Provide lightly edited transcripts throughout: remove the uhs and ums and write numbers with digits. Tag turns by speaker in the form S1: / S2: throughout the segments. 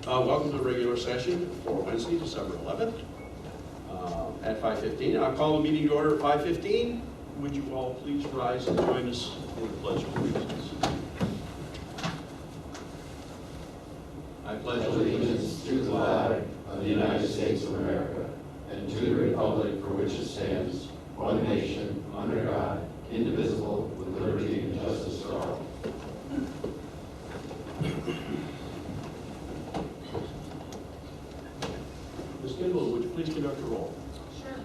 S1: Welcome to the regular session for Wednesday, December 11th at 5:15. I'll call the meeting to order at 5:15. Would you all please rise and join us in the Pledge of Allegiance? I pledge
S2: allegiance to the flag of the United States of America and to the republic for which it stands, one nation, under God, indivisible, with liberty and justice for all.
S1: Ms. Kimball, would you please conduct a roll?
S3: Sure.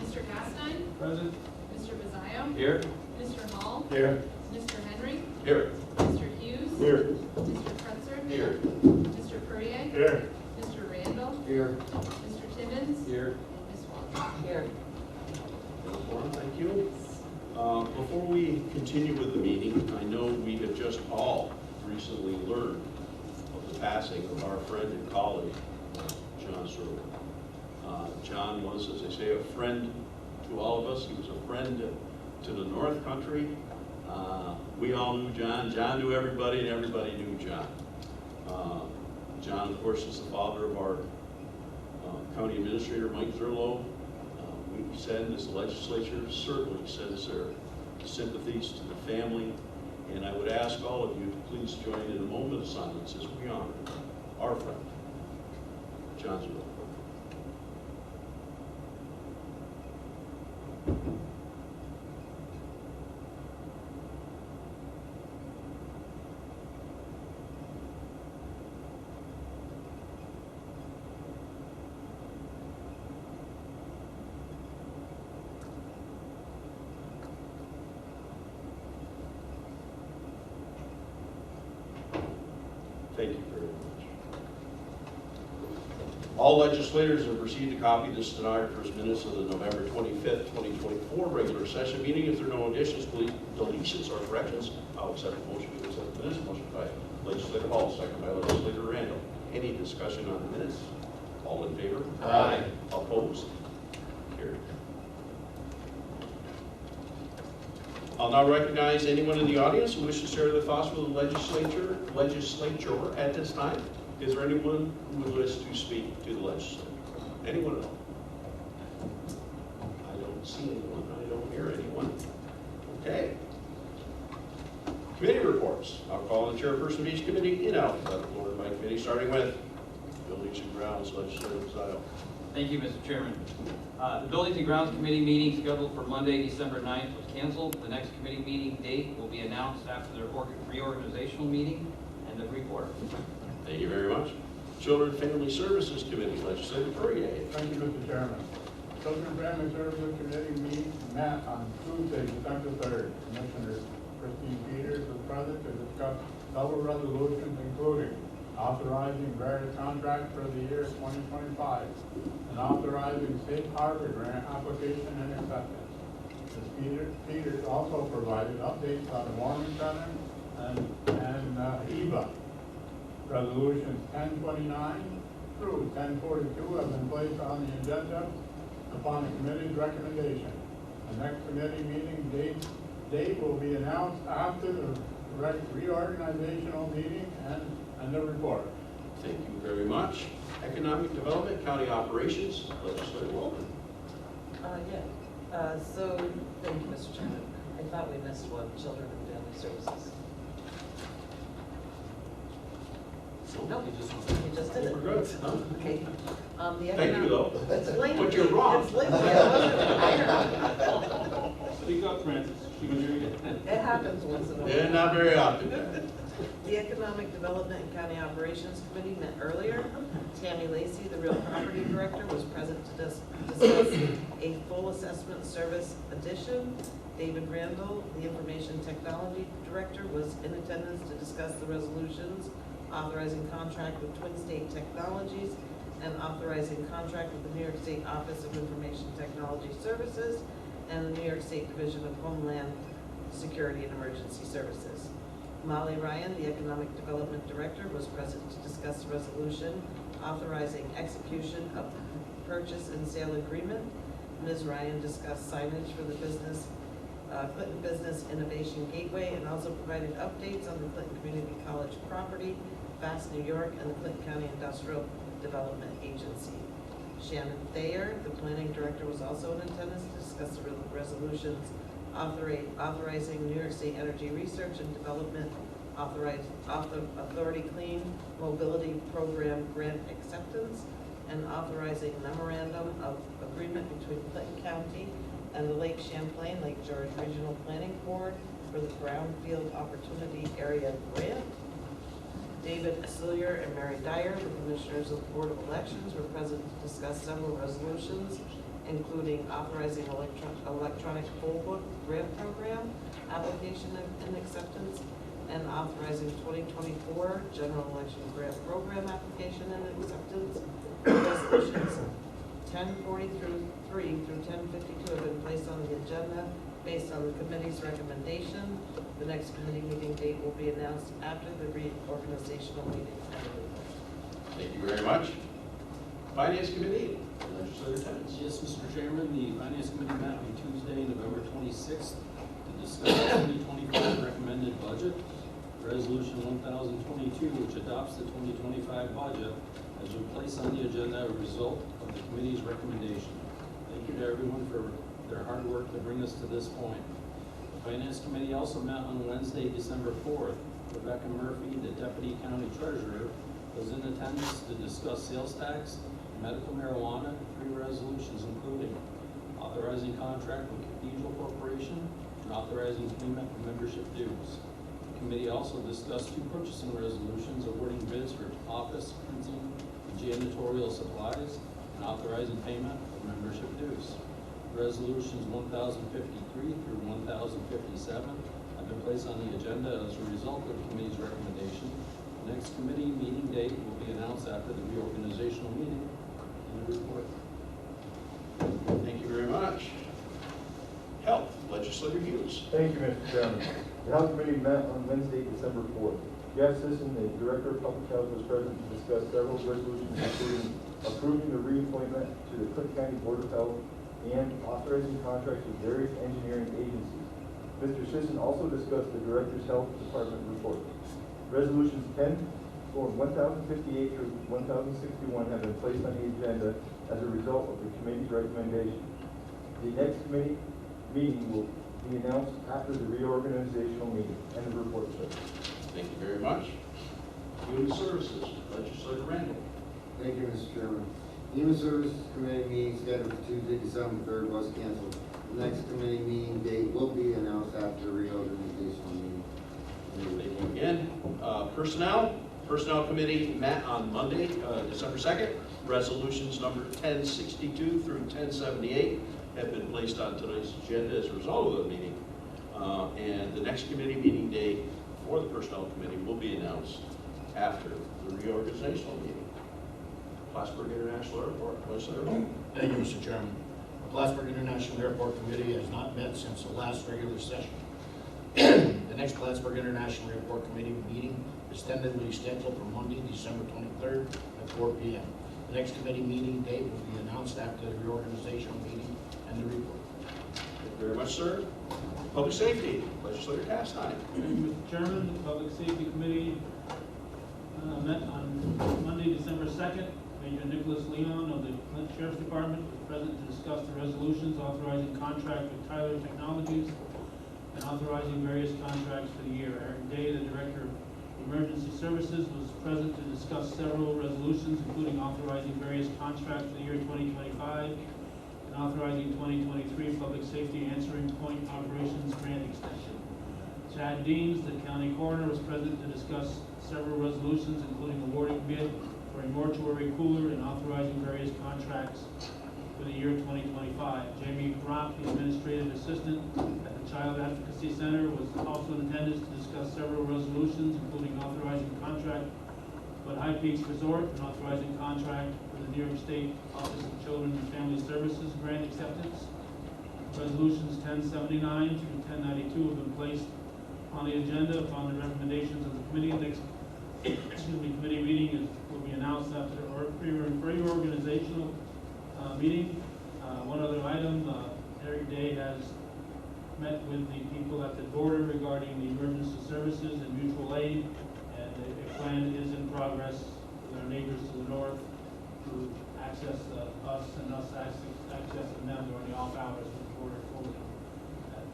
S3: Mr. Gastein?
S4: Present.
S3: Mr. Bazzaio?
S4: Here.
S3: Mr. Hall?
S4: Here.
S3: Mr. Henry?
S1: Here.
S3: Mr. Hughes?
S4: Here.
S3: Mr. Kretzer?
S1: Here.
S3: Mr. Perrier?
S4: Here.
S3: Mr. Randall?
S4: Here.
S3: Mr. Timmons?
S4: Here.
S3: And Ms. Walsh?
S5: Here.
S1: Thank you. Before we continue with the meeting, I know we have just all recently learned of the passing of our friend and colleague, John Searle. John was, as I say, a friend to all of us. He was a friend to the North Country. We all knew John. John knew everybody, and everybody knew John. John, of course, is the father of our county administrator, Mike Zerlo. We send, as the legislature, certainly sends their sympathies to the family. And I would ask all of you to please join in a moment of silence as we honor our friend, John Zerlo. Thank you very much. All legislators have received a copy of the stenographer's minutes of the November 25th, 2024 regular session meeting. If there are no additions, deletions, or corrections, I'll accept the motion to accept the minutes. Motion by Legislator Hall, second by Legislator Randall. Any discussion on the minutes? All in favor?
S2: Aye.
S1: Opposed? Carried. I'll now recognize anyone in the audience who wishes to share their thoughts with the legislature at this time. Is there anyone who would wish to speak to the legislature? Anyone at all? I don't see anyone. I don't hear anyone. Okay. Committee reports. I'll call the chairperson of each committee in alphabetical order by committee, starting with Buildings and Grounds, Legislator Bazzaio.
S4: Thank you, Mr. Chairman. The Buildings and Grounds Committee meeting scheduled for Monday, December 9th was canceled. The next committee meeting date will be announced after their reorganizational meeting and the report.
S1: Thank you very much. Children and Family Services Committee, Legislator Perrier.
S6: Thank you, Mr. Chairman. Children and Family Services Committee meeting met on Tuesday, December 3rd. Commissioner Christine Peters was present to discuss several resolutions, including authorizing various contracts for the year 2025 and authorizing safe harbor grant application and acceptance. Ms. Peters also provided updates on the Warming Center and EVA. Resolutions 1029 through 1042 have been placed on the agenda upon the committee's recommendation. The next committee meeting date will be announced after the reorganizational meeting and the report.
S1: Thank you very much. Economic Development, County Operations, Legislator Walton.
S5: So, thank you, Mr. Chairman. I thought we missed one, Children and Family Services. Nope, you just did it.
S1: We're good, huh?
S5: Okay. The
S1: Thank you, though.
S5: It's late.
S1: But you're wrong.
S5: It's late. I wasn't
S4: Speak up, Francis. She can hear you.
S5: It happens once in a while.
S1: Yeah, not very often.
S5: The Economic Development and County Operations Committee met earlier. Tammy Lacey, the Real Property Director, was present to discuss a full assessment service addition. David Randall, the Information Technology Director, was in attendance to discuss the resolutions authorizing contract with Twin State Technologies and authorizing contract with the New York State Office of Information Technology Services and the New York State Division of Homeland Security and Emergency Services. Molly Ryan, the Economic Development Director, was present to discuss the resolution authorizing execution of the purchase and sale agreement. Ms. Ryan discussed signage for the Clinton Business Innovation Gateway and also provided updates on the Clinton Community College property Fast New York, and the Clinton County Industrial Development Agency. Shannon Thayer, the planning director, was also in attendance to discuss the resolutions authorizing New York State Energy Research and Development Authority Clean Mobility Program grant acceptance, and authorizing memorandum of agreement between Clinton County and the Lake Champlain, Lake George Regional Planning Board for the Brownfield Opportunity Area Grant. David Asilier and Mary Dyer, the Commissioners of the Board of Elections, were present to discuss several resolutions, including authorizing electronic poll book grant program application and acceptance, and authorizing 2024 general election grant program application and acceptance. Resolutions 1043 through 1052 have been placed on the agenda based on the committee's recommendation. The next committee meeting date will be announced after the reorganizational meeting.
S1: Thank you very much. Finance Committee, Legislator Tennis.
S7: Yes, Mr. Chairman, the Finance Committee met on Tuesday, November 26th to discuss the 2025 recommended budget. Resolution 1022, which adopts the 2025 budget, has been placed on the agenda as a result of the committee's recommendation. Thank you to everyone for their hard work to bring us to this point. The Finance Committee also met on Wednesday, December 4th. Rebecca Murphy, the Deputy County Treasurer, was in attendance to discuss sales tax, medical marijuana, and 3 resolutions, including authorizing contract with Cathedral Corporation and authorizing payment of membership dues. The committee also discussed 2 purchasing resolutions awarding bids for office, printing, and janitorial supplies, and authorizing payment of membership dues. Resolutions 1053 through 1057 have been placed on the agenda as a result of the committee's recommendation. The next committee meeting date will be announced after the reorganizational meeting. In the report.
S1: Thank you very much. Health, Legislator Hughes.
S8: Thank you, Mr. Chairman. The Health Committee met on Wednesday, December 4th. Jeff Sisson, the Director of Public Health, was present to discuss several resolutions, including approving the reappointment to the Clinton County Board of Health and authorizing contracts with various engineering agencies. Mr. Sisson also discussed the Director's Health Department report. Resolutions 1058 through 1061 have been placed on the agenda as a result of the committee's recommendation. The next committee meeting will be announced after the reorganizational meeting. And the report, sir.
S1: Thank you very much. Human Services, Legislator Randall.
S2: Thank you, Mr. Chairman. Human Services Committee meeting scheduled for Tuesday, December 3rd was canceled. The next committee meeting date will be announced after the reorganizational meeting.
S1: Thank you again. Personnel Committee met on Monday, December 2nd. Resolutions number 1062 through 1078 have been placed on tonight's agenda as a result of the meeting. And the next committee meeting date for the Personnel Committee will be announced after the reorganizational meeting. Plattsburgh International Airport, Legislator Hall.
S9: Thank you, Mr. Chairman. The Plattsburgh International Airport Committee has not met since the last regular session. The next Plattsburgh International Airport Committee meeting is tentatively scheduled for Monday, December 23rd at 4 p.m. The next committee meeting date will be announced after the reorganizational meeting and the report.
S1: Thank you very much, sir. Public Safety, Legislator Castine.
S10: Thank you, Mr. Chairman. The Public Safety Committee met on Monday, December 2nd. Major Nicholas Leon of the Clinton Sheriff's Department was present to discuss the resolutions authorizing contract with Tyler Technologies and authorizing various contracts for the year. Eric Day, the Director of Emergency Services, was present to discuss several resolutions, including authorizing various contracts for the year 2025 and authorizing 2023 Public Safety Answering Point Operations Grant Extension. Chad Deans, the County Coroner, was present to discuss several resolutions, including awarding bid for a mortuary cooler and authorizing various contracts for the year 2025. Jamie Brock, the Administrative Assistant at the Child Advocacy Center, was also in attendance to discuss several resolutions, including authorizing contract with High Peaks Resort and authorizing contract for the New York State Office of Children and Family Services grant acceptance. Resolutions 1079 through 1092 have been placed on the agenda upon the recommendations of the committee. Next committee meeting will be announced after the reorganizational meeting. One other item, Eric Day has met with the people at the border regarding the emergency services and mutual aid, and plan is in progress with our neighbors to the north to access us and us accessing them during the off hours with border closing at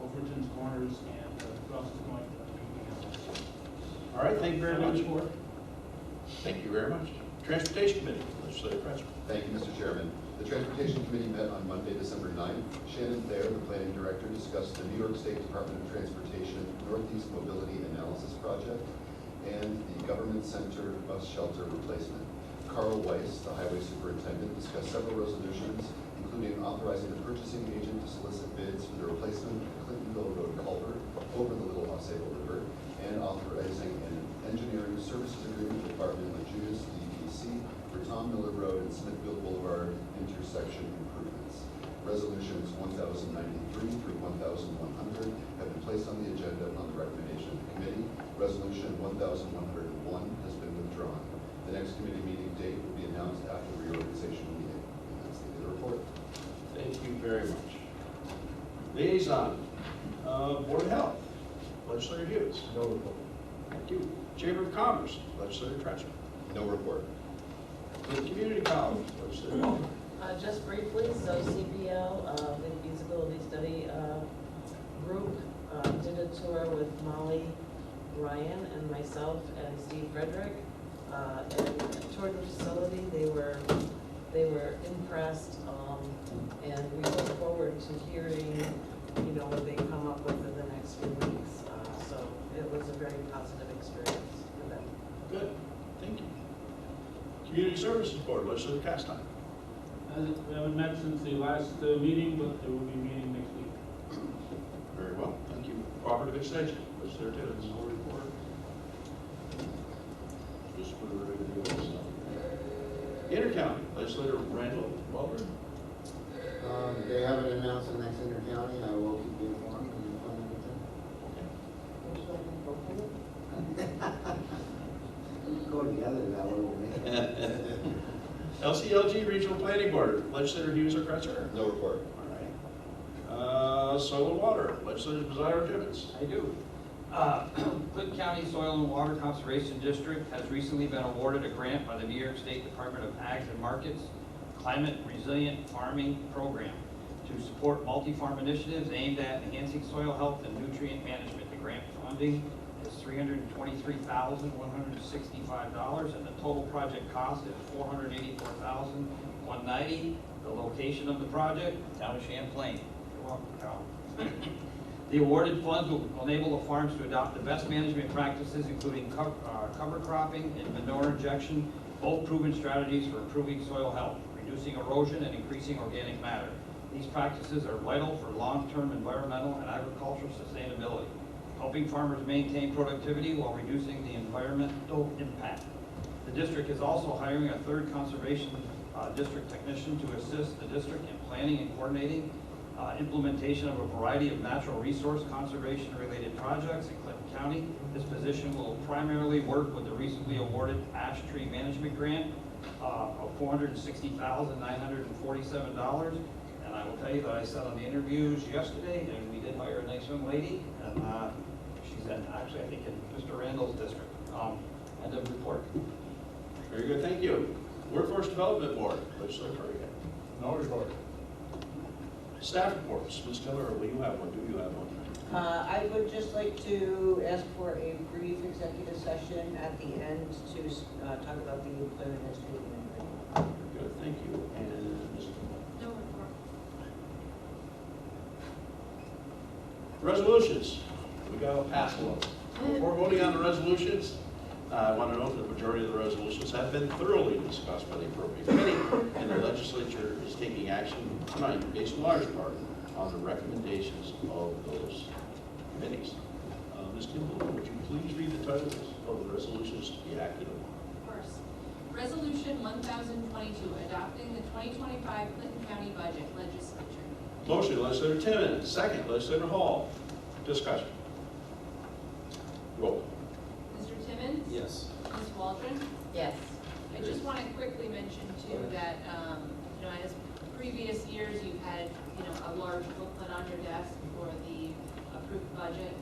S10: Overton's Corners and Crossing Point.
S1: All right, thank you very much.
S10: Report.
S1: Thank you very much. Transportation Committee, Legislator Cratchit.
S2: Thank you, Mr. Chairman. The Transportation Committee met on Monday, December 9th. Shannon Thayer, the Planning Director, discussed the New York State Department of Transportation Northeast Mobility Analysis Project and the Government Center Bus Shelter Replacement. Carl Weiss, the Highway Superintendent, discussed several resolutions, including authorizing the purchasing agent to solicit bids for the replacement of Clintonville Road culvert over the Little Osceola River, and authorizing an engineering services agreement with Department of Judas DPC for Tom Miller Road and Smithfield Boulevard intersection improvements. Resolutions 1093 through 1100 have been placed on the agenda upon the recommendation of the committee. Resolution 1101 has been withdrawn. The next committee meeting date will be announced after the reorganization meeting. And that's the end of the report.
S1: Thank you very much. Liaison, Board of Health, Legislator Hughes.
S8: No report.
S1: Thank you. Chamber of Commerce, Legislator Cratchit.
S2: No report.
S1: Clinton Community College, Legislator Walker.
S5: Just briefly, so CPL, the feasibility study group, did a tour with Molly Ryan and myself and Steve Frederick, and toured the facility. They were impressed, and we look forward to hearing, what they come up with in the next few weeks. So it was a very positive experience for them.
S1: Good, thank you. Community Services Board, Legislator Castine.
S10: We haven't met since the last meeting, but there will be a meeting next week.
S1: Very well, thank you. Cooperative Extension, Legislator Tibbetts. No report. Just what we're going to do this. Intercounty, Legislator Randall Waldron.
S11: They haven't announced the next inter-county. I will keep you informed when you find anything. Go together that way.
S1: LCLG Regional Planning Board, Legislator Hughes or Kretzer.
S2: No report.
S1: All right. Soil and Water, Legislator Desire Tibbetts.
S4: I do. Clinton County Soil and Water Conservation District has recently been awarded a grant by the New York State Department of Ag and Markets Climate Resilient Farming Program to support multi-farm initiatives aimed at enhancing soil health and nutrient management. The grant funding is $323,165, and the total project cost is $484,190. The location of the project, town of Champlain. You're welcome, Carol. The awarded funds will enable the farms to adopt the best management practices, including cover cropping and manure injection, both proven strategies for improving soil health, reducing erosion, and increasing organic matter. These practices are vital for long-term environmental and agricultural sustainability, helping farmers maintain productivity while reducing the environmental impact. The district is also hiring a third conservation district technician to assist the district in planning and coordinating implementation of a variety of natural resource conservation related projects in Clinton County. This position will primarily work with the recently awarded ash tree management grant of $460,947. And I will tell you that I sat on the interviews yesterday, and we did hire a nice young lady, and she's actually, I think, in Mr. Randall's district. End of report.
S1: Very good, thank you. Workforce Development Board, Legislator Currigan.
S6: No report.
S1: Staff reports, Ms. Miller, will you have one? Do you have one?
S12: I would just like to ask for a brief executive session at the end to talk about the employer administrative agreement.
S1: Good, thank you. And Ms.
S3: No report.
S1: Resolutions. We got to pass one. Before voting on the resolutions, I want to note that the majority of the resolutions have been thoroughly discussed by the appropriate committee, and the legislature is taking action tonight based in large part on the recommendations of those committees. Ms. Kimball, would you please read the titles of the resolutions to be acted upon?
S3: Of course. Resolution 1022, adopting the 2025 Clinton County budget, Legislature.
S1: Motion, Legislator Timmons. Second, Legislator Hall. Discussion. Roll.
S3: Mr. Timmons?
S7: Yes.
S3: Ms. Waldron?
S5: Yes.
S3: I just want to quickly mention too that, as previous years, you've had, a large booklet on your desk for the approved budget.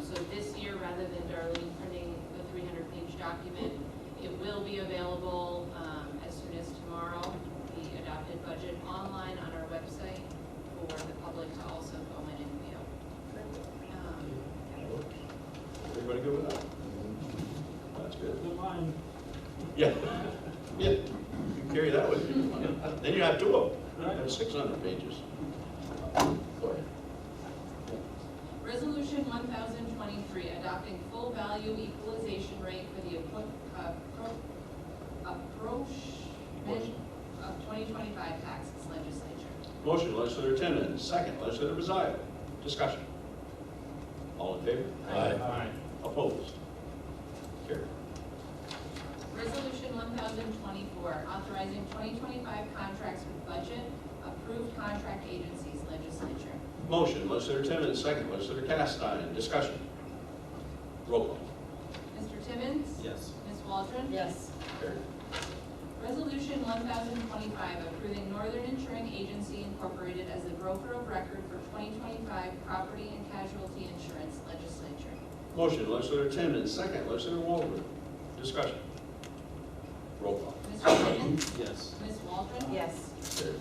S3: So this year, rather than Darlene printing the 300-page document. It will be available as soon as tomorrow, the adopted budget online on our website for the public to also go in and view.
S1: Everybody good with that? That's good.
S10: Good line.
S1: Yeah, yeah, you can carry that with you. Then you have two of them, you have 600 pages. Go ahead.
S3: Resolution 1023, adopting full value equalization rate for the approachment of 2025 taxes. Legislature.
S1: Motion, legislator Timmons, second, legislator Mazzio. Discussion. All in favor?
S10: Aye.
S1: Opposed? Carried.
S3: Resolution 1024, authorizing 2025 contracts with budget, approved contract agencies. Legislature.
S1: Motion, legislator Timmons, second, legislator Castine. Discussion. Roll call.
S3: Mr. Timmons?
S7: Yes.
S3: Ms. Waldron?
S5: Yes.
S1: Carried.
S3: Resolution 1025, approving Northern Insuring Agency Incorporated as the broker of record for 2025 property and casualty insurance. Legislature.
S1: Motion, legislator Timmons, second, legislator Waldron. Discussion. Roll call.
S3: Mr. Timmons?
S7: Yes.
S3: Ms. Waldron?
S5: Yes.
S1: Carried.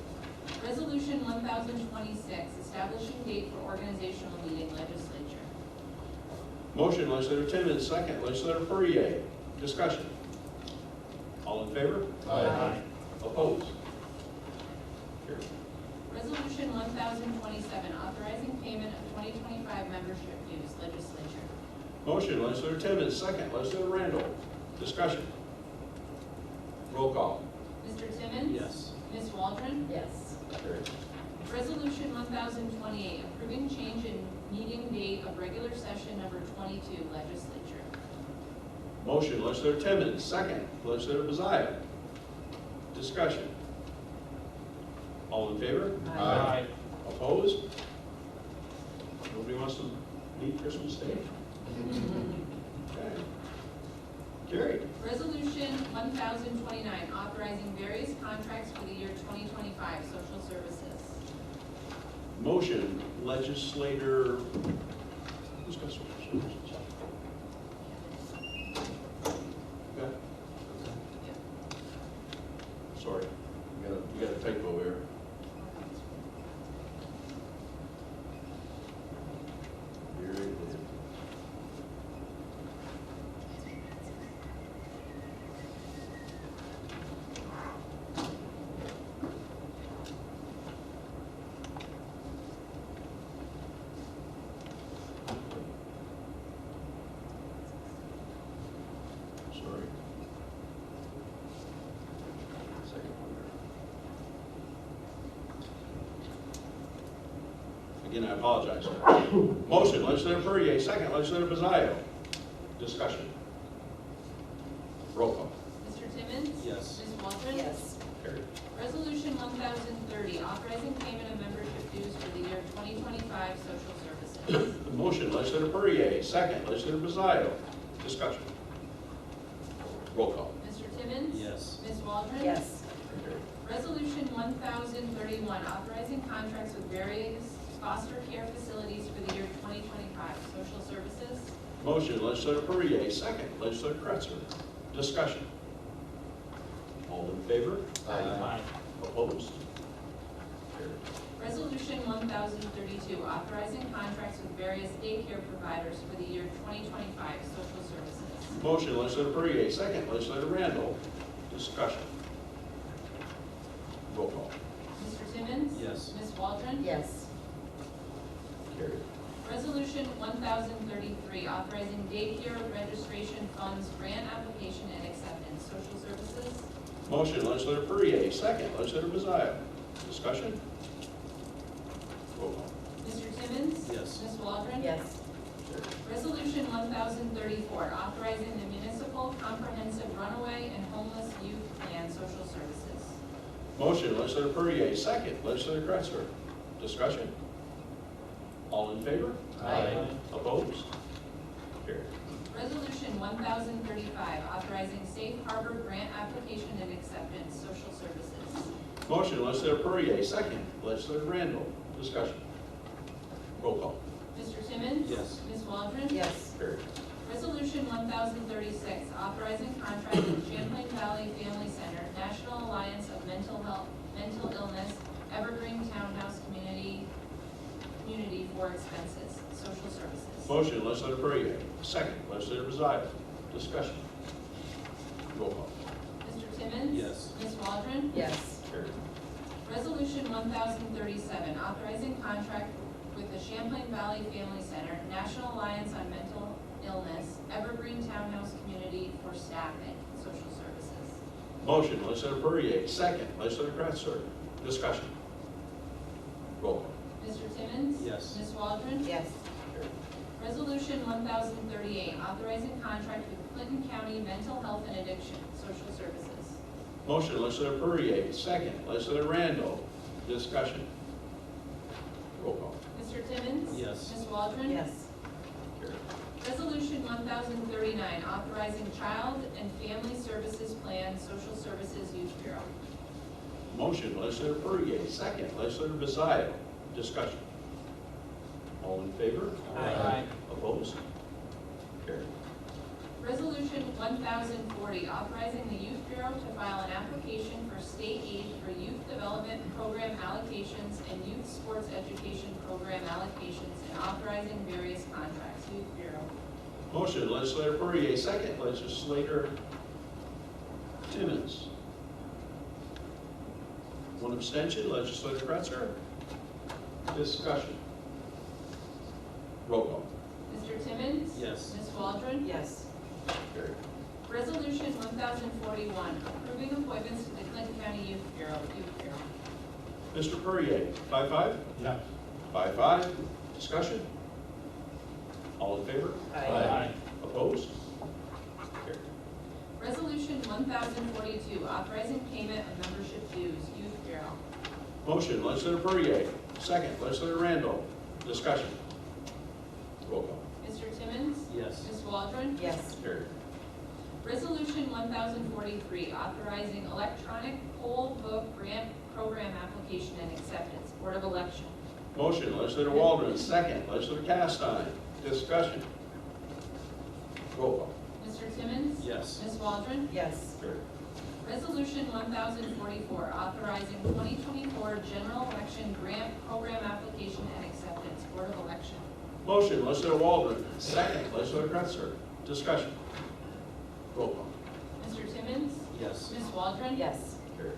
S3: Resolution 1026, establishing date for organizational meeting. Legislature.
S1: Motion, legislator Timmons, second, legislator Fourier. Discussion. All in favor?
S5: Aye.
S1: Opposed? Carried.
S3: Resolution 1027, authorizing payment of 2025 membership dues. Legislature.
S1: Motion, legislator Timmons, second, legislator Randall. Discussion. Roll call.
S3: Mr. Timmons?
S7: Yes.
S3: Ms. Waldron?
S5: Yes.
S1: Carried.
S3: Resolution 1028, approving change in meeting date of regular session number 22. Legislature.
S1: Motion, legislator Timmons, second, legislator Mazzio. Discussion. All in favor?
S10: Aye.
S1: Opposed? Nobody wants to meet Christmas Day? Okay. Carried.
S3: Resolution 1029, authorizing various contracts for the year 2025 social services.
S1: Motion, legislator, who's got social services? Okay. Sorry, we got a typo here. Here it is. Sorry. Second one there. Again, I apologize. Motion, legislator Fourier, second, legislator Mazzio. Discussion. Roll call.
S3: Mr. Timmons?
S7: Yes.
S3: Ms. Waldron?
S5: Yes.
S1: Carried.
S3: Resolution 1030, authorizing payment of membership dues for the year 2025 social services.
S1: Motion, legislator Fourier, second, legislator Mazzio. Discussion. Roll call.
S3: Mr. Timmons?
S7: Yes.
S3: Ms. Waldron?
S5: Yes.
S1: Carried.
S3: Resolution 1031, authorizing contracts with various foster care facilities for the year 2025 social services.
S1: Motion, legislator Fourier, second, legislator Kretzer. Discussion. All in favor?
S7: Aye.
S1: Opposed? Carried.
S3: Resolution 1032, authorizing contracts with various daycare providers for the year 2025 social services.
S1: Motion, legislator Fourier, second, legislator Randall. Discussion. Roll call.
S3: Mr. Timmons?
S7: Yes.
S3: Ms. Waldron?
S5: Yes.
S1: Carried.
S3: Resolution 1033, authorizing daycare registration funds grant application and acceptance. Social services.
S1: Motion, legislator Fourier, second, legislator Mazzio. Discussion. Roll call.
S3: Mr. Timmons?
S7: Yes.
S3: Ms. Waldron?
S5: Yes.
S3: Resolution 1034, authorizing the municipal comprehensive runaway and homeless youth plan. Social services.
S1: Motion, legislator Fourier, second, legislator Kretzer. Discussion. All in favor?
S5: Aye.
S1: Opposed? Carried.
S3: Resolution 1035, authorizing safe harbor grant application and acceptance. Social services.
S1: Motion, legislator Fourier, second, legislator Randall. Discussion. Roll call.
S3: Mr. Timmons?
S7: Yes.
S3: Ms. Waldron?
S5: Yes.
S1: Carried.
S3: Resolution 1036, authorizing contract with Champlain Valley Family Center, National Alliance of Mental Illness, Evergreen Townhouse Community for expenses, social services.
S1: Motion, legislator Perrier. Second, legislator Brazil. Discussion. Roll call.
S3: Mr. Timmons?
S7: Yes.
S3: Ms. Waldron?
S5: Yes.
S1: Carried.
S3: Resolution 1037, authorizing contract with the Champlain Valley Family Center, National Alliance on Mental Illness, Evergreen Townhouse Community for staffing, social services.
S1: Motion, legislator Perrier. Second, legislator Kratzer. Discussion. Roll call.
S3: Mr. Timmons?
S7: Yes.
S3: Ms. Waldron?
S5: Yes.
S1: Carried.
S3: Resolution 1038, authorizing contract with Clinton County Mental Health and Addiction, social services.
S1: Motion, legislator Perrier. Second, legislator Randall. Discussion. Roll call.
S3: Mr. Timmons?
S7: Yes.
S3: Ms. Waldron?
S5: Yes.
S1: Carried.
S3: Resolution 1039, authorizing Child and Family Services Plan, Social Services Youth Bureau.
S1: Motion, legislator Perrier. Second, legislator Brazil. Discussion. All in favor?
S5: Aye.
S1: Opposed? Carried.
S3: Resolution 1040, authorizing the Youth Bureau to file an application for state aid for youth development program allocations and youth sports education program allocations and authorizing various contracts. Youth Bureau.
S1: Motion, legislator Perrier. Second, legislator Timmons. One abstention, legislator Kratzer. Discussion. Roll call.
S3: Mr. Timmons?
S7: Yes.
S3: Ms. Waldron?
S5: Yes.
S1: Carried.
S3: Resolution 1041, approving appointments to the Clinton County Youth Bureau. Youth Bureau.
S1: Mr. Perrier, 5-5?
S6: Yes.
S1: 5-5. Discussion. All in favor?
S5: Aye.
S1: Opposed? Carried.
S3: Resolution 1042, authorizing payment of membership dues. Youth Bureau.
S1: Motion, legislator Perrier. Second, legislator Randall. Discussion. Roll call.
S3: Mr. Timmons?
S7: Yes.
S3: Ms. Waldron?
S5: Yes.
S1: Carried.
S3: Resolution 1043, authorizing electronic poll book grant program application and acceptance. Board of Election.
S1: Motion, legislator Waldron. Second, legislator Castine. Discussion. Roll call.
S3: Mr. Timmons?
S7: Yes.
S3: Ms. Waldron?
S5: Yes.
S1: Carried.
S3: Resolution 1044, authorizing 2024 general election grant program application and acceptance. Board of Election.
S1: Motion, legislator Waldron. Second, legislator Kratzer. Discussion. Roll call.
S3: Mr. Timmons?
S7: Yes.
S3: Ms. Waldron?
S5: Yes.
S1: Carried.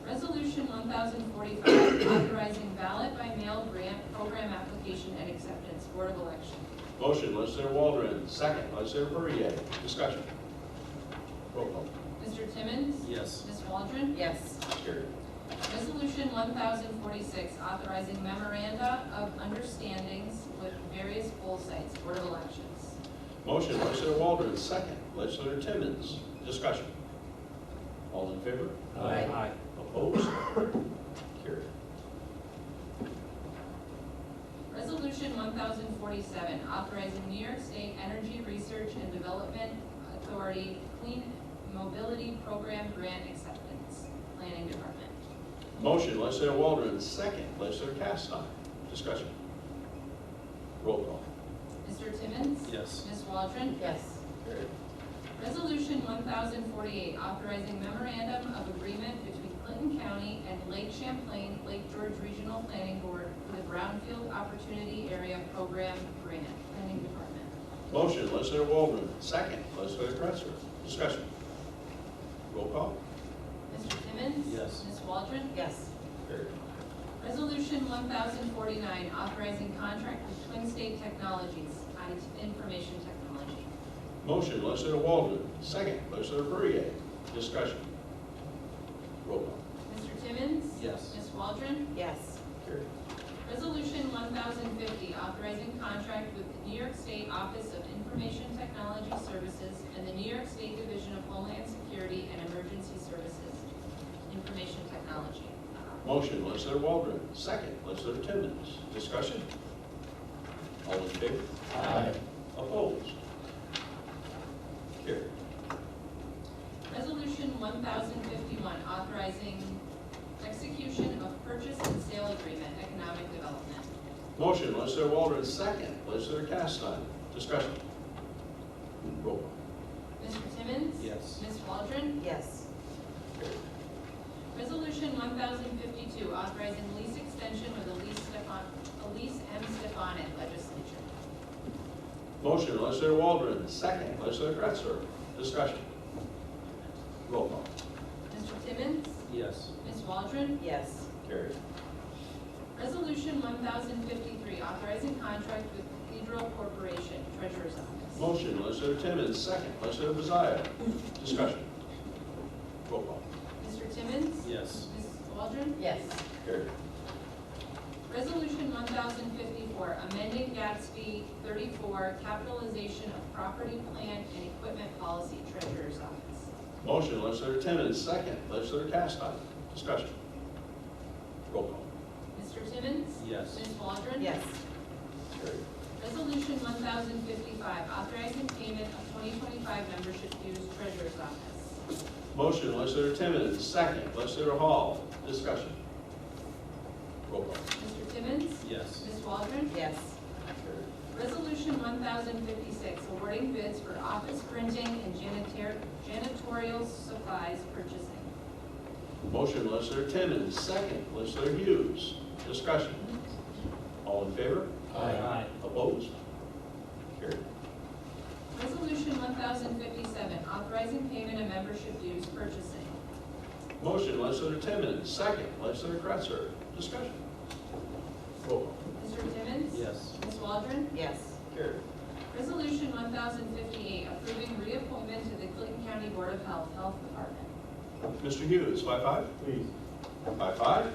S3: Resolution 1045, authorizing ballot by mail grant program application and acceptance. Board of Election.
S1: Motion, legislator Waldron. Second, legislator Perrier. Discussion. Roll call.
S3: Mr. Timmons?
S7: Yes.
S3: Ms. Waldron?
S5: Yes.
S1: Carried.
S3: Resolution 1046, authorizing memoranda of understandings with various poll sites. Board of Elections.
S1: Motion, legislator Waldron. Second, legislator Timmons. Discussion. All in favor?
S5: Aye.
S1: Opposed? Carried.
S3: Resolution 1047, authorizing New York State Energy Research and Development Authority Clean Mobility Program Grant Acceptance. Planning Department.
S1: Motion, legislator Waldron. Second, legislator Castine. Discussion. Roll call.
S3: Mr. Timmons?
S7: Yes.
S3: Ms. Waldron?
S5: Yes.
S1: Carried.
S3: Resolution 1048, authorizing memorandum of agreement between Clinton County and Lake Champlain, Lake George Regional Planning Board for the Brownfield Opportunity Area Program Grant. Planning Department.
S1: Motion, legislator Waldron. Second, legislator Kratzer. Discussion. Roll call.
S3: Mr. Timmons?
S7: Yes.
S3: Ms. Waldron?
S5: Yes.
S1: Carried.
S3: Resolution 1049, authorizing contract with Twin State Technologies, information technology.
S1: Motion, legislator Waldron. Second, legislator Perrier. Discussion. Roll call.
S3: Mr. Timmons?
S7: Yes.
S3: Ms. Waldron?
S5: Yes.
S1: Carried.
S3: Resolution 1050, authorizing contract with the New York State Office of Information Technology Services and the New York State Division of Homeland Security and Emergency Services, information technology.
S1: Motion, legislator Waldron. Second, legislator Timmons. Discussion. All in favor?
S9: Aye.
S1: Opposed? Carried.
S3: Resolution 1051, authorizing execution of purchase and sale agreement, economic development.
S1: Motion, legislator Waldron. Second, legislator Castine. Discussion.
S3: Ms. Waldron?
S5: Yes.
S1: Carried.
S3: Resolution 1052, authorizing lease extension with Elise M. Stefanik, Legislature.
S1: Motion, legislator Waldron, second, legislator Kretzer. Discussion. Roll call.
S3: Mr. Timmons?
S7: Yes.
S3: Ms. Waldron?
S5: Yes.
S1: Carried.
S3: Resolution 1053, authorizing contract with Cathedral Corporation, Treasurer's Office.
S1: Motion, legislator Timmons, second, legislator Bazaya. Discussion. Roll call.
S3: Mr. Timmons?
S7: Yes.
S3: Ms. Waldron?
S5: Yes.
S1: Carried.
S3: Resolution 1054, amending Gatsby 34, capitalization of property, plant, and equipment policy, Treasurer's Office.
S1: Motion, legislator Timmons, second, legislator Castine. Discussion. Roll call.
S3: Mr. Timmons?
S7: Yes.
S3: Ms. Waldron?
S5: Yes.
S1: Carried.
S3: Resolution 1055, authorizing payment of 2025 membership dues, Treasurer's Office.
S1: Motion, legislator Timmons, second, legislator Hall. Discussion. Roll call.
S3: Mr. Timmons?
S7: Yes.
S3: Ms. Waldron?
S5: Yes.
S1: Carried.
S3: Resolution 1056, awarding bids for office printing and janitorial supplies purchasing.
S1: Motion, legislator Timmons, second, legislator Hughes. Discussion. All in favor?
S7: Aye.
S1: Opposed? Carried.
S3: Resolution 1057, authorizing payment of membership dues purchasing.
S1: Motion, legislator Timmons, second, legislator Kretzer. Discussion. Roll call.
S3: Mr. Timmons?
S7: Yes.
S3: Ms. Waldron?
S5: Yes.
S1: Carried.
S3: Resolution 1058, approving reappointment to the Clinton County Board of Health, Health Department.
S1: Mr. Hughes, 5-5.
S8: Please.
S1: 5-5.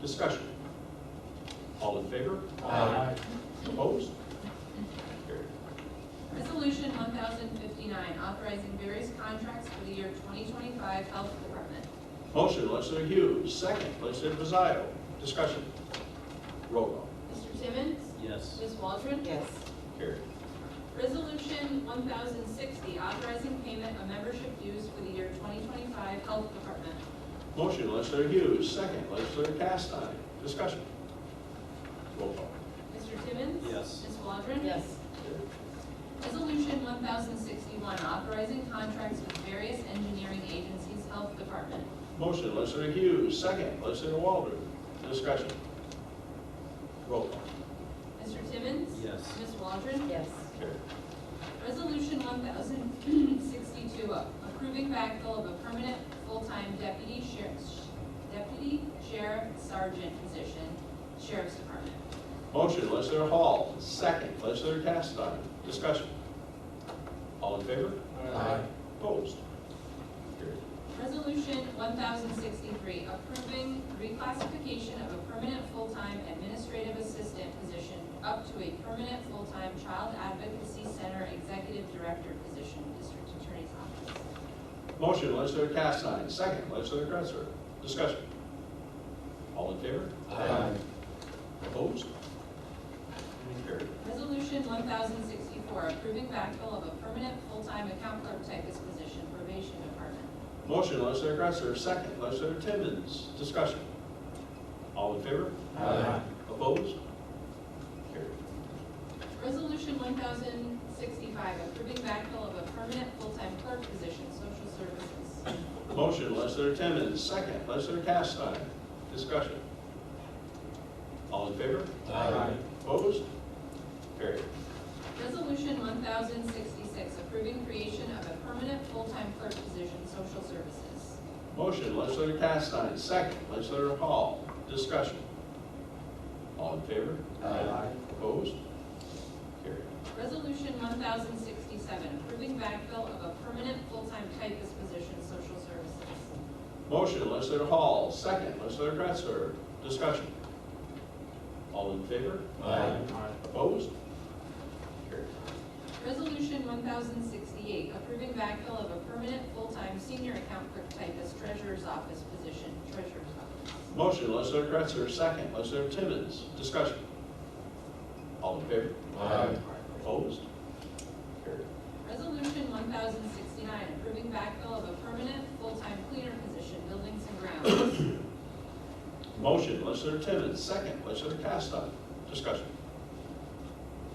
S1: Discussion. All in favor?
S7: Aye.
S1: Opposed? Carried.
S3: Resolution 1059, authorizing various contracts for the year 2025 Health Department.
S1: Motion, legislator Hughes, second, legislator Bazzaio. Discussion. Roll call.
S3: Mr. Timmons?
S7: Yes.
S3: Ms. Waldron?
S5: Yes.
S1: Carried.
S3: Resolution 1060, authorizing payment of membership dues for the year 2025 Health Department.
S1: Motion, legislator Hughes, second, legislator Castine. Discussion. Roll call.
S3: Mr. Timmons?
S7: Yes.
S3: Ms. Waldron?
S5: Yes.
S1: Carried.
S3: Resolution 1061, authorizing contracts with various engineering agencies, Health Department.
S1: Motion, legislator Hughes, second, legislator Waldron. Discussion. Roll call.
S3: Mr. Timmons?
S7: Yes.
S3: Ms. Waldron?
S5: Yes.
S1: Carried.
S3: Resolution 1062, approving backfill of a permanent full-time deputy sheriff sergeant position, Sheriff's Department.
S1: Motion, legislator Hall, second, legislator Castine. Discussion. All in favor?
S7: Aye.
S1: Opposed? Carried.
S3: Resolution 1063, approving reclassification of a permanent full-time administrative assistant position up to a permanent full-time child advocacy center executive director position, District Attorney's Office.
S1: Motion, legislator Castine, second, legislator Kretzer. Discussion. All in favor?
S7: Aye.
S1: Opposed? Carried.
S3: Resolution 1064, approving backfill of a permanent full-time account clerk typist position, Probation Department.
S1: Motion, legislator Kretzer, second, legislator Timmons. Discussion. All in favor?
S7: Aye.
S1: Opposed? Carried.
S3: Resolution 1065, approving backfill of a permanent full-time clerk position, Social Services.
S1: Motion, legislator Timmons, second, legislator Castine. Discussion. All in favor?
S7: Aye.
S1: Opposed? Carried.
S3: Resolution 1066, approving creation of a permanent full-time clerk position, Social Services.
S1: Motion, legislator Castine, second, legislator Hall. Discussion. All in favor?
S7: Aye.
S1: Opposed? Carried.
S3: Resolution 1067, approving backfill of a permanent full-time typist position, Social Services.
S1: Motion, legislator Hall, second, legislator Kretzer. Discussion. All in favor?
S7: Aye.
S1: Opposed? Carried.
S3: Resolution 1068, approving backfill of a permanent full-time senior account clerk typist, Treasurer's Office position, Treasurer's Office.
S1: Motion, legislator Kretzer, second, legislator Timmons. Discussion. All in favor?
S7: Aye.
S1: Opposed? Carried.
S3: Resolution 1069, approving backfill of a permanent full-time cleaner position, Buildings and Grounds.
S1: Motion, legislator Timmons, second, legislator Castine. Discussion.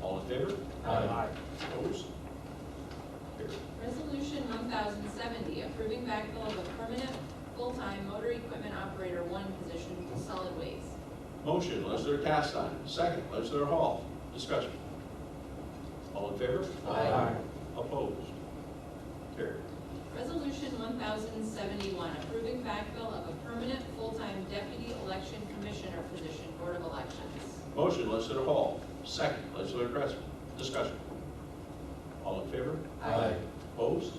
S1: All in favor?
S7: Aye.
S1: Opposed? Carried. Carried.
S3: Resolution 1070, approving backfill of a permanent full-time motor equipment operator 1 position to solid waste.
S1: Motion, legislator Castine. Second, legislator Hall. Discussion. All in favor?
S11: Aye.
S1: Opposed? Carried.
S3: Resolution 1071, approving backfill of a permanent full-time deputy election commissioner position, Board of Elections.
S1: Motion, legislator Hall. Second, legislator Cressman. Discussion. All in favor?
S11: Aye.
S1: Opposed?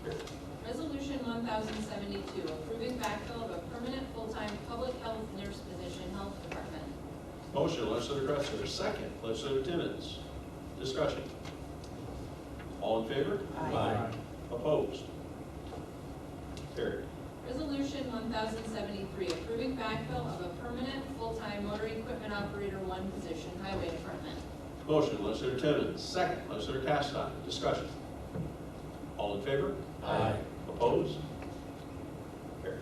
S1: Carried.
S3: Resolution 1072, approving backfill of a permanent full-time public health nurse position, Health Department.
S1: Motion, legislator Cressler. Second, legislator Timmons. Discussion. All in favor?
S11: Aye.
S1: Opposed? Carried.
S3: Resolution 1073, approving backfill of a permanent full-time motor equipment operator 1 position, Highway Department.
S1: Motion, legislator Timmons. Second, legislator Castine. Discussion. All in favor?
S11: Aye.
S1: Opposed? Carried.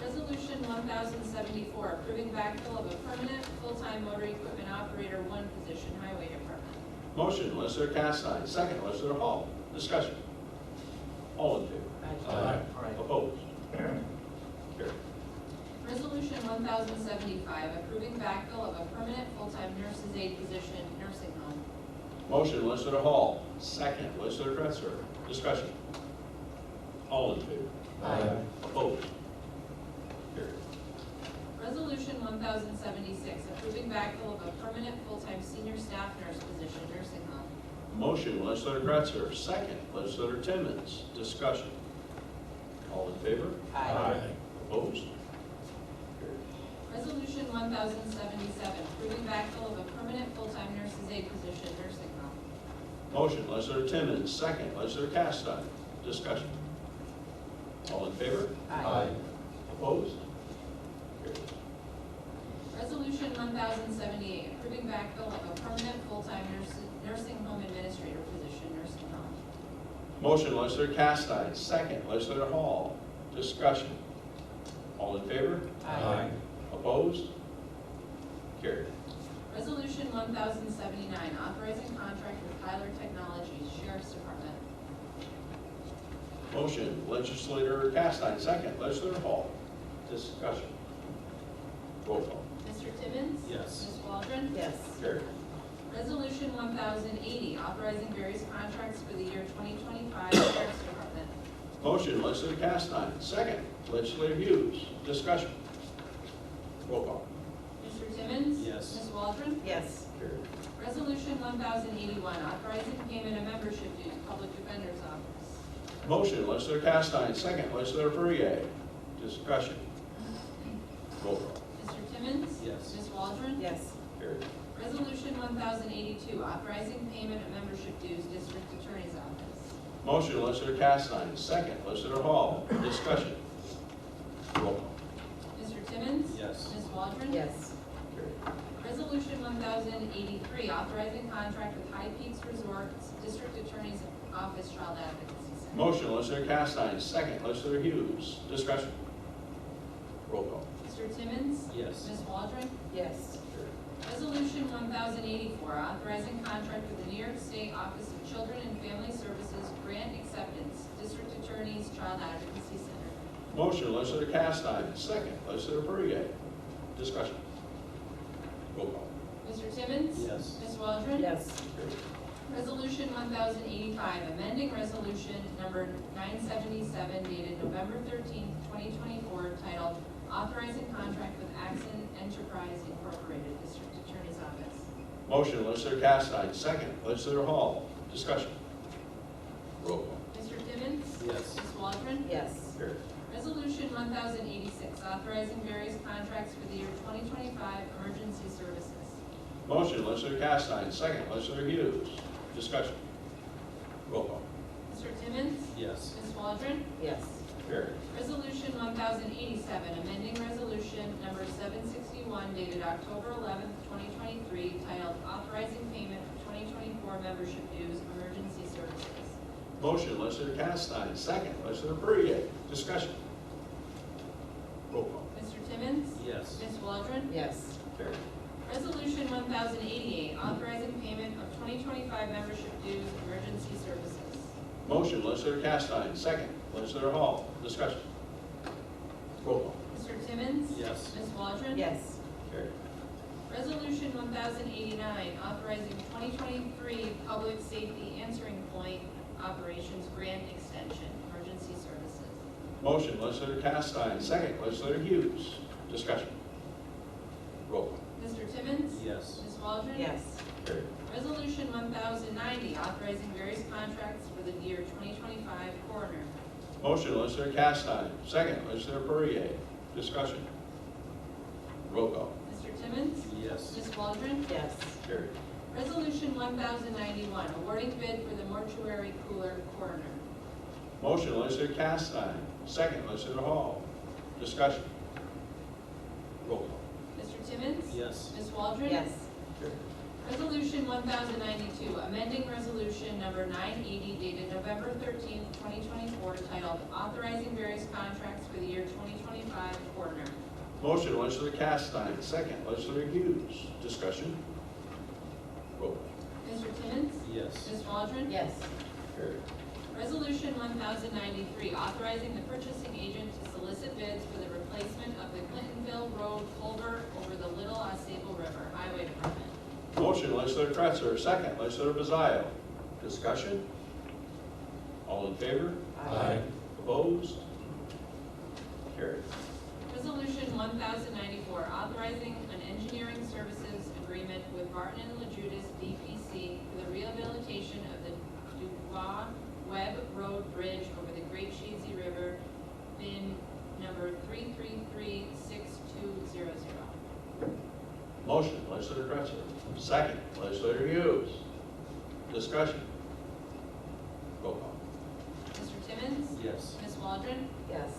S3: Resolution 1074, approving backfill of a permanent full-time motor equipment operator 1 position, Highway Department.
S1: Motion, legislator Castine. Second, legislator Hall. Discussion. All in favor?
S11: Aye.
S1: Opposed? Carried.
S3: Resolution 1075, approving backfill of a permanent full-time nurse's aide position, nursing home.
S1: Motion, legislator Hall. Second, legislator Cressler. Discussion. All in favor?
S11: Aye.
S1: Opposed? Carried.
S3: Resolution 1076, approving backfill of a permanent full-time senior staff nurse position, nursing home.
S1: Motion, legislator Kretzer. Second, legislator Timmons. Discussion. All in favor?
S11: Aye.
S1: Opposed? Carried.
S3: Resolution 1077, approving backfill of a permanent full-time nurse's aide position, nursing home.
S1: Motion, legislator Timmons. Second, legislator Castine. Discussion. All in favor?
S11: Aye.
S1: Opposed? Carried.
S3: Resolution 1078, approving backfill of a permanent full-time nursing home administrator position, nursing home.
S1: Motion, legislator Castine. Second, legislator Hall. Discussion. All in favor?
S11: Aye.
S1: Opposed? Carried.
S3: Resolution 1079, authorizing contract with Tyler Technologies, Sheriff's Department.
S1: Motion, legislator Castine. Second, legislator Hall. Discussion. Roll call.
S3: Mr. Timmons?
S7: Yes.
S3: Ms. Waldron?
S5: Yes.
S1: Carried.
S3: Resolution 1080, authorizing various contracts for the year 2025, Sheriff's Department.
S1: Motion, legislator Castine. Second, legislator Hughes. Discussion. Roll call.
S3: Mr. Timmons?
S7: Yes.
S3: Ms. Waldron?
S5: Yes.
S1: Carried.
S3: Resolution 1081, authorizing payment of membership dues, Public Defender's Office.
S1: Motion, legislator Castine. Second, legislator Perrier. Discussion. Roll call.
S3: Mr. Timmons?
S7: Yes.
S3: Ms. Waldron?
S5: Yes.
S1: Carried.
S3: Resolution 1082, authorizing payment of membership dues, District Attorney's Office.
S1: Motion, legislator Castine. Second, legislator Hall. Discussion. Roll call.
S3: Mr. Timmons?
S7: Yes.
S3: Ms. Waldron?
S5: Yes.
S1: Carried.
S3: Resolution 1083, authorizing contract with High Peaks Resorts, District Attorney's Office Child Advocacy Center.
S1: Motion, legislator Castine. Second, legislator Hughes. Discussion. Roll call.
S3: Mr. Timmons?
S7: Yes.
S3: Ms. Waldron?
S5: Yes.
S1: Carried.
S3: Resolution 1084, authorizing contract with the New York State Office of Children and Family Services Grant Acceptance, District Attorney's Child Advocacy Center.
S1: Motion, legislator Castine. Second, legislator Perrier. Discussion. Roll call.
S3: Mr. Timmons?
S7: Yes.
S3: Ms. Waldron?
S5: Yes.
S1: Carried.
S3: Resolution 1085, amending resolution number 977 dated November 13th, 2024, titled Authorizing Contract with Axon Enterprise Incorporated, District Attorney's Office.
S1: Motion, legislator Castine. Second, legislator Hall. Discussion. Roll call.
S3: Mr. Timmons?
S7: Yes.
S3: Ms. Waldron?
S5: Yes.
S1: Carried.
S3: Resolution 1086, authorizing various contracts for the year 2025 emergency services.
S1: Motion, legislator Castine. Second, legislator Hughes. Discussion. Roll call.
S3: Mr. Timmons?
S7: Yes.
S3: Ms. Waldron?
S5: Yes.
S1: Carried.
S3: Resolution 1087, amending resolution number 761 dated October 11th, 2023, titled Authorizing Payment of 2024 Membership Dues, Emergency Services.
S1: Motion, legislator Castine. Second, legislator Perrier. Discussion. Roll call.
S3: Mr. Timmons?
S7: Yes.
S3: Ms. Waldron?
S5: Yes.
S1: Carried.
S3: Resolution 1088, authorizing payment of 2025 membership dues, emergency services.
S1: Motion, legislator Castine. Second, legislator Hall. Discussion. Roll call.
S3: Mr. Timmons?
S7: Yes.
S3: Ms. Waldron?
S5: Yes.
S1: Carried.
S3: Resolution 1089, authorizing 2023 public safety answering point operations grant extension, emergency services.
S1: Motion, legislator Castine. Second, legislator Hughes. Discussion. Roll call.
S3: Mr. Timmons?
S7: Yes.
S3: Ms. Waldron?
S5: Yes.
S1: Carried.
S3: Resolution 1090, authorizing various contracts for the year 2025 coroner.
S1: Motion, legislator Castine. Second, legislator Perrier. Discussion. Roll call.
S3: Mr. Timmons?
S7: Yes.
S3: Ms. Waldron?
S5: Yes.
S1: Carried.
S3: Resolution 1091, awarding bid for the mortuary cooler coroner.
S1: Motion, legislator Castine. Second, legislator Hall. Discussion. Roll call.
S3: Mr. Timmons?
S7: Yes.
S3: Ms. Waldron?
S5: Yes.
S1: Carried.
S3: Resolution 1092, amending resolution number 980 dated November 13th, 2024, titled Authorizing Various Contracts for the Year 2025 Coroner.
S1: Motion, legislator Castine. Second, legislator Hughes. Discussion. Roll call.
S3: Mr. Timmons?
S7: Yes.
S3: Ms. Waldron?
S5: Yes.
S1: Carried.
S3: Resolution 1093, authorizing the purchasing agent to solicit bids for the replacement of the Clintonville Road culvert over the Little Osable River, Highway Department.
S1: Motion, legislator Kretzer. Second, legislator Bazzaio. Discussion. All in favor?
S5: Aye.
S1: Opposed? Carried.
S3: Resolution 1094, authorizing an engineering services agreement with Barton and LaJudas DPC for the rehabilitation of the Dubois Webb Road Bridge over the Great Shazy River, bin number 3336200.
S1: Motion, legislator Kretzer. Second, legislator Hughes. Discussion. Roll call.
S3: Mr. Timmons?
S7: Yes.
S3: Ms. Waldron?
S5: Yes.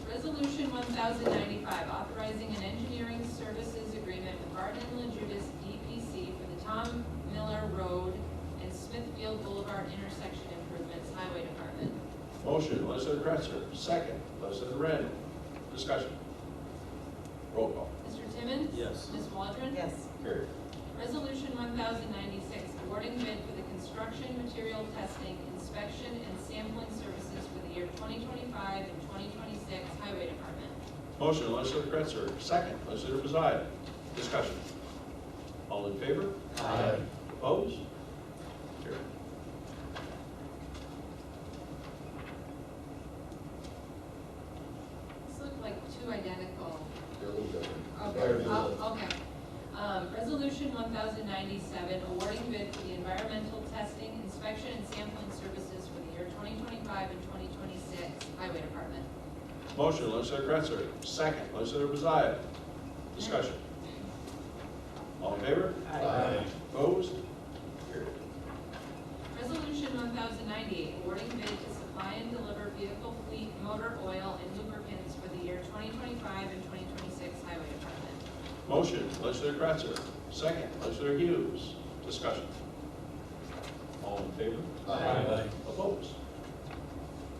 S3: Resolution 1095, authorizing an engineering services agreement with Barton and LaJudas DPC for the Tom Miller Road and Smithfield Boulevard intersection improvements, Highway Department.
S1: Motion, legislator Kretzer. Second, legislator Randall. Discussion. Roll call.
S3: Mr. Timmons?
S7: Yes.
S3: Ms. Waldron?
S5: Yes.
S1: Carried.
S3: Resolution 1096, awarding bid for the construction material testing, inspection, and sampling services for the year 2025 and 2026, Highway Department.
S1: Motion, legislator Kretzer. Second, legislator Bazzaio. Discussion. All in favor?
S7: Aye.
S1: Opposed? Carried.
S3: These look like two identical.
S2: They're a little different.
S3: Okay, okay. Resolution 1097, awarding bid for the environmental testing, inspection, and sampling services for the year 2025 and 2026, Highway Department.
S1: Motion, legislator Kretzer. Second, legislator Bazzaio. Discussion. All in favor?
S2: Aye.
S1: Opposed? Carried.
S3: Resolution 1098, awarding bid to supply and deliver vehicle fleet motor oil and lubricants for the year 2025 and 2026, Highway Department.
S1: Motion, legislator Kretzer. Second, legislator Hughes. Discussion. All in favor?
S2: Aye.
S1: Opposed?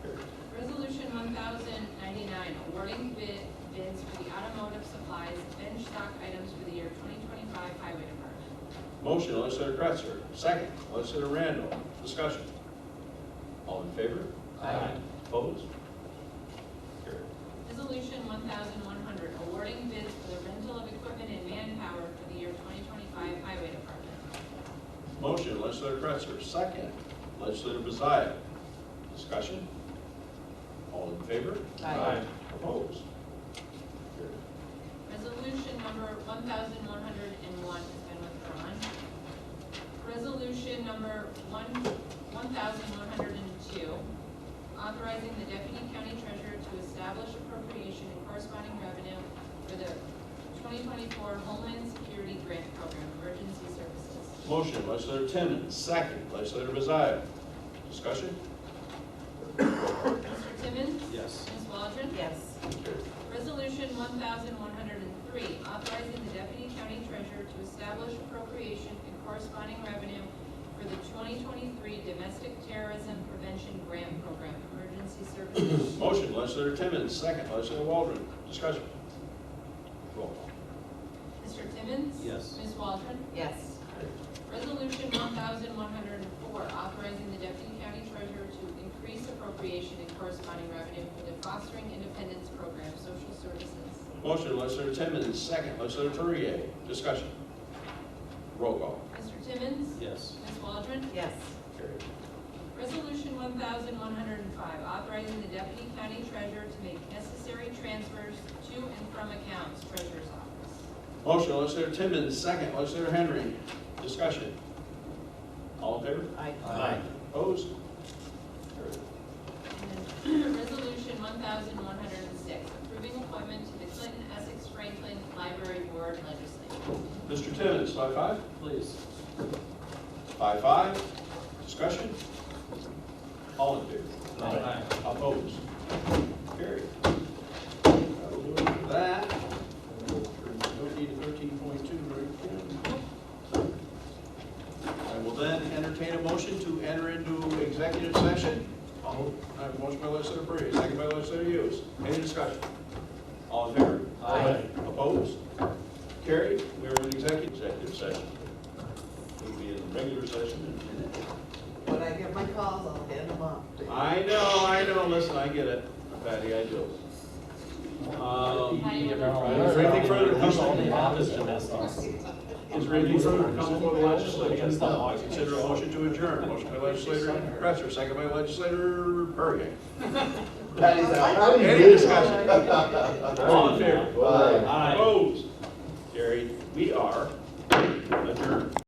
S1: Carried.
S3: Resolution 1099, awarding bids for the automotive supplies, bench stock items for the year 2025, Highway Department.
S1: Motion, legislator Kretzer. Second, legislator Randall. Discussion. All in favor?
S7: Aye.
S1: Opposed? Carried.
S3: Resolution 1100, awarding bids for the rental of equipment and manpower for the year 2025, Highway Department.
S1: Motion, legislator Kretzer. Second, legislator Bazzaio. Discussion. All in favor?
S5: Aye.
S1: Opposed? Carried.
S3: Resolution number 1101 has been withdrawn. Resolution number 1102, authorizing the deputy county treasurer to establish appropriation and corresponding revenue for the 2024 Homeland Security Grant Program, Emergency Services.
S1: Motion, legislator Timmons. Second, legislator Bazzaio. Discussion.
S3: Mr. Timmons?
S7: Yes.
S3: Ms. Waldron?
S5: Yes.
S1: Carried.
S3: Resolution 1103, authorizing the deputy county treasurer to establish appropriation and corresponding revenue for the 2023 Domestic Terrorism Prevention Grant Program, Emergency Services.
S1: Motion, legislator Timmons. Second, legislator Waldron. Discussion. Roll call.
S3: Timmons?
S7: Yes.
S3: Ms. Waldron?
S5: Yes.
S3: Resolution 1104, authorizing the Deputy County Treasurer to increase appropriation and corresponding revenue for the Fostering Independence Program, Social Services.
S1: Motion, legislator Timmons, second, legislator Perrier. Discussion. Roll call.
S3: Mr. Timmons?
S7: Yes.
S3: Ms. Waldron?
S5: Yes.
S1: Carried.
S3: Resolution 1105, authorizing the Deputy County Treasurer to make necessary transfers to and from accounts, Treasurer's Office.
S1: Motion, legislator Timmons, second, legislator Henry. Discussion. All in favor?
S5: Aye.
S7: Aye.
S1: Opposed? Carried.
S3: And then Resolution 1106, approving appointment to the Clinton Essex Franklin Library Board Legislature.
S1: Mr. Timmons, 5-5.
S7: Please.
S1: 5-5. Discussion. All in favor?
S7: Aye.
S1: Opposed? Carried. That'll do it for that. Don't need a 13.2, right? I will then entertain a motion to enter into executive session. I have a motion by legislator Perrier, second by legislator Hughes. Any discussion? All in favor?
S7: Aye.
S1: Opposed? Carried. We are in executive session. We'll be in regular session in a minute.
S5: When I get my calls, I'll hand them off.
S1: I know, listen, I get it, Patty, I do. Is there anything further to come? Is there anything further to come before the legislature? Consider a motion to adjourn. Motion by legislator Presser, second by legislator Perrier.
S2: Patty's out.
S1: Any discussion? All in favor?
S2: Aye.
S1: Opposed? Carried. We are adjourned.